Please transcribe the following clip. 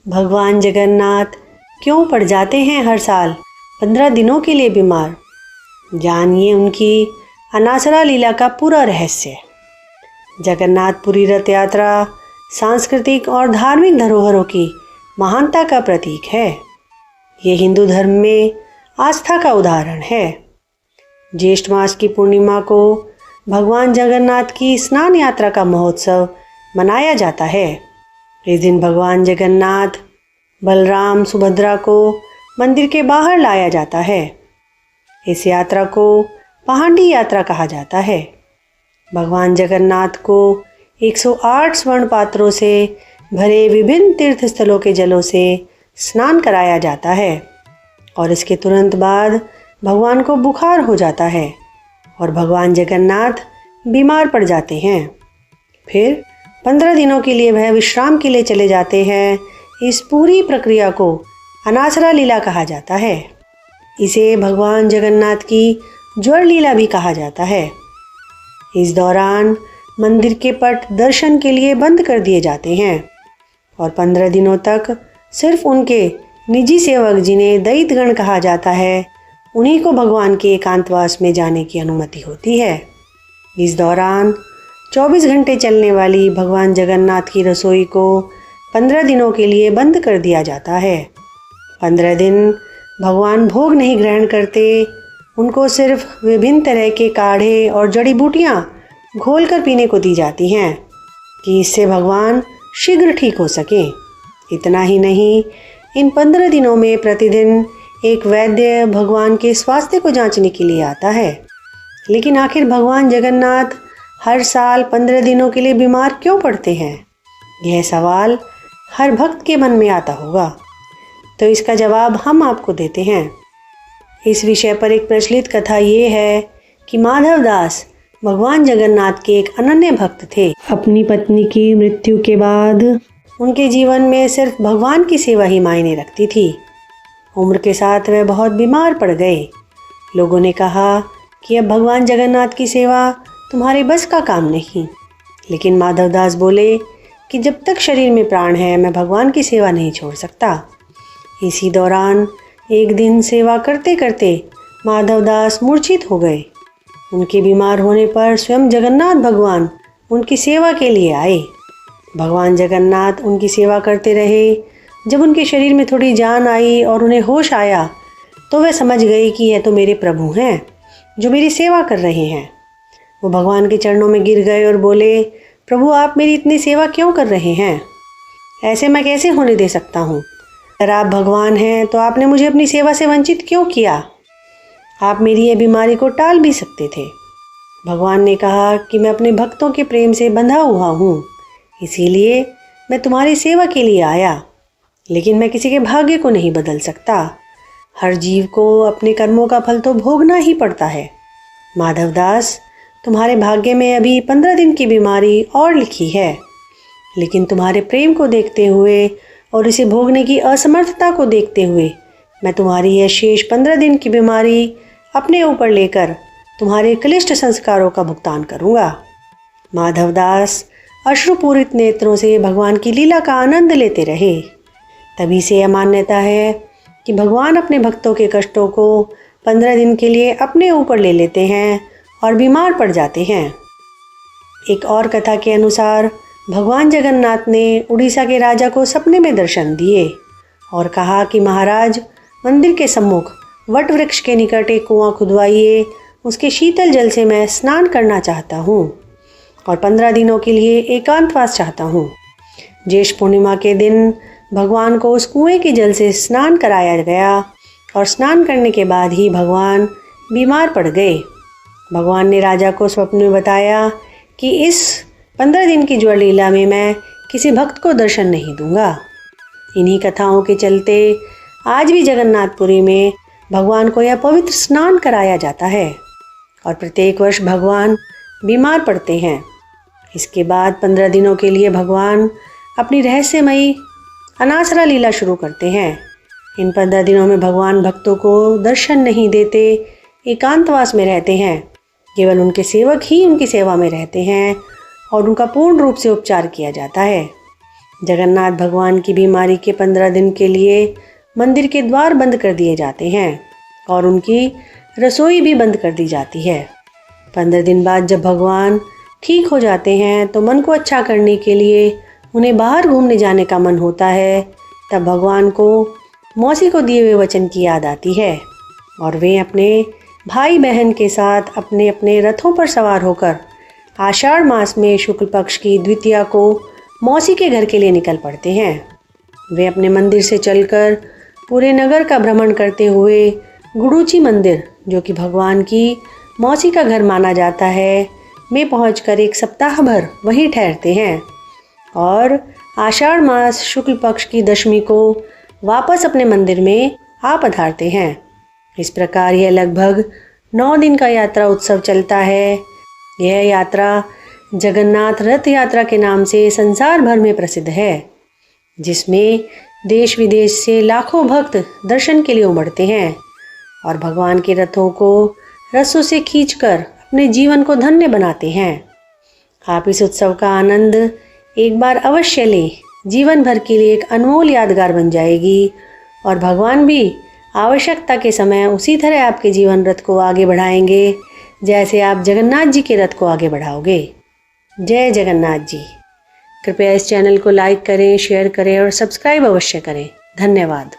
भगवान जगन्नाथ क्यों पड़ जाते हैं हर साल 15 दिनों के लिए बीमार? जानिए उनकी अनासरा लीला का पूरा रहस्य। जगन्नाथपुरी रथ यात्रा सांस्कृतिक और धार्मिक धरोहरों की महानता का प्रतीक है। ये हिंदू धर्म में आस्था का उदाहरण है। ज्येष्ठ मास की पूर्णिमा को भगवान जगन्नाथ की स्नान यात्रा का महोत्सव मनाया जाता है। इस दिन भगवान जगन्नाथ, बलराम, सुभद्रा को मंदिर के बाहर लाया जाता है। इस यात्रा को पहांडी यात्रा कहा जाता है। भगवान जगन्नाथ को 108 स्वर्ण पात्रों से भरे विभिन्न तीर्थ स्थलों के जलों से स्नान कराया जाता है और इसके तुरंत बाद भगवान को बुखार हो जाता है और भगवान जगन्नाथ बीमार पड़ जाते हैं। फिर 15 दिनों के लिए वह विश्राम के लिए चले जाते हैं। इस पूरी प्रक्रिया को अनासरा लीला कहा जाता है। इसे भगवान जगन्नाथ की ज्वर लीला भी कहा जाता है। इस दौरान मंदिर के पट दर्शन के लिए बंद कर दिए जाते हैं और 15 दिनों तक सिर्फ उनके निजी सेवक, जिन्हें दैत्यगण कहा जाता है, उन्हीं को भगवान के एकांतवास में जाने की अनुमति होती है। इस दौरान 24 घंटे चलने वाली भगवान जगन्नाथ की रसोई को 15 दिनों के लिए बंद कर दिया जाता है। 15 दिन भगवान भोग नहीं ग्रहण करते। उनको सिर्फ विभिन्न तरह के काढ़े और जड़ी बूटियाँ घोल कर पीने को दी जाती हैं कि इससे भगवान शीघ्र ठीक हो सकें। इतना ही नहीं, इन 15 दिनों में प्रतिदिन एक वैद्य भगवान के स्वास्थ्य को जांचने के लिए आता है। लेकिन आखिर भगवान जगन्नाथ हर साल 15 दिनों के लिए बीमार क्यों पड़ते हैं? यह सवाल हर भक्त के मन में आता होगा, तो इसका जवाब हम आपको देते हैं। इस विषय पर एक प्रचलित कथा ये है कि माधव दास भगवान जगन्नाथ के एक अनन्य भक्त थे। अपनी पत्नी की मृत्यु के बाद उनके जीवन में सिर्फ भगवान की सेवा ही मायने रखती थी। उम्र के साथ वह बहुत बीमार पड़ गए। लोगों ने कहा कि अब भगवान जगन्नाथ की सेवा तुम्हारे बस का काम नहीं। लेकिन माधवदास बोले कि जब तक शरीर में प्राण है, मैं भगवान की सेवा नहीं छोड़ सकता। इसी दौरान एक दिन सेवा करते करते माधवदास मूर्छित हो गए। उनके बीमार होने पर स्वयं जगन्नाथ भगवान उनकी सेवा के लिए आए। भगवान जगन्नाथ उनकी सेवा करते रहे। जब उनके शरीर में थोड़ी जान आई और उन्हें होश आया, तो वह समझ गई कि यह तो मेरे प्रभु हैं जो मेरी सेवा कर रहे हैं। वो भगवान के चरणों में गिर गए और बोले, प्रभु, आप मेरी इतनी सेवा क्यों कर रहे हैं? ऐसे मैं कैसे होने दे सकता हूँ? अगर आप भगवान हैं तो आपने मुझे अपनी सेवा से वंचित क्यों किया? आप मेरी यह बीमारी को टाल भी सकते थे। भगवान ने कहा कि मैं अपने भक्तों के प्रेम से बंधा हुआ हूँ, इसीलिए मैं तुम्हारी सेवा के लिए आया। लेकिन मैं किसी के भाग्य को नहीं बदल सकता। हर जीव को अपने कर्मों का फल तो भोगना ही पड़ता है। माधवदास, तुम्हारे भाग्य में अभी 15 दिन की बीमारी और लिखी है। लेकिन तुम्हारे प्रेम को देखते हुए और इसे भोगने की असमर्थता को देखते हुए मैं तुम्हारी यह शेष 15 दिन की बीमारी अपने ऊपर लेकर तुम्हारे क्लिष्ट संस्कारों का भुगतान करूँगा। माधवदास अश्रुपूरित नेत्रों से भगवान की लीला का आनंद लेते रहे। तभी से यह मान्यता है कि भगवान अपने भक्तों के कष्टों को 15 दिन के लिए अपने ऊपर ले लेते हैं और बीमार पड़ जाते हैं। एक और कथा के अनुसार भगवान जगन्नाथ ने उड़ीसा के राजा को सपने में दर्शन दिए और कहा कि महाराज, मंदिर के सम्मुख वट वृक्ष के निकट एक कुआं खुदवाइए। उसके शीतल जल से मैं स्नान करना चाहता हूँ और 15 दिनों के लिए एकांतवास चाहता हूँ। ज्येष्ठ पूर्णिमा के दिन भगवान को उस कुएं के जल से स्नान कराया गया और स्नान करने के बाद ही भगवान बीमार पड़ गए। भगवान ने राजा को स्वप्न में बताया कि इस 15 दिन की ज्वर लीला में मैं किसी भक्त को दर्शन नहीं दूंगा। इन्हीं कथाओं के चलते आज भी जगन्नाथपुरी में भगवान को यह पवित्र स्नान कराया जाता है और प्रत्येक वर्ष भगवान बीमार पड़ते हैं। इसके बाद 15 दिनों के लिए भगवान अपनी रहस्यमयी अनासरा लीला शुरू करते हैं। इन 15 दिनों में भगवान भक्तों को दर्शन नहीं देते, एकांतवास में रहते हैं। केवल उनके सेवक ही उनकी सेवा में रहते हैं और उनका पूर्ण रूप से उपचार किया जाता है। जगन्नाथ भगवान की बीमारी के 15 दिन के लिए मंदिर के द्वार बंद कर दिए जाते हैं और उनकी रसोई भी बंद कर दी जाती है। 15 दिन बाद जब भगवान ठीक हो जाते हैं तो मन को अच्छा करने के लिए उन्हें बाहर घूमने जाने का मन होता है। तब भगवान को मौसी को दिए हुए वचन की याद आती है और वे अपने भाई बहन के साथ अपने अपने रथों पर सवार होकर आषाढ़ मास में शुक्ल पक्ष की द्वितीया को मौसी के घर के लिए निकल पड़ते हैं। वे अपने मंदिर से चलकर पूरे नगर का भ्रमण करते हुए गुडूची मंदिर, जो कि भगवान की मौसी का घर माना जाता है, में पहुंचकर 1 सप्ताह भर वहीं ठहरते हैं और आषाढ़ मास शुक्ल पक्ष की दशमी को वापस अपने मंदिर में आ पधारते हैं। इस प्रकार यह लगभग 9 दिन का यात्रा उत्सव चलता है। यह यात्रा जगन्नाथ रथ यात्रा के नाम से संसार भर में प्रसिद्ध है, जिसमें देश विदेश से लाखों भक्त दर्शन के लिए उमड़ते हैं और भगवान के रथों को रस्सों से खींचकर अपने जीवन को धन्य बनाते हैं। आप इस उत्सव का आनंद एक बार अवश्य लें। जीवन भर के लिए एक अनमोल यादगार बन जाएगी और भगवान भी आवश्यकता के समय उसी तरह आपके जीवन रथ को आगे बढ़ाएंगे जैसे आप जगन्नाथ जी के रथ को आगे बढ़ाओगे। जय जगन्नाथ जी। कृपया इस चैनल को लाइक करें, शेयर करें और सब्सक्राइब अवश्य करें। धन्यवाद।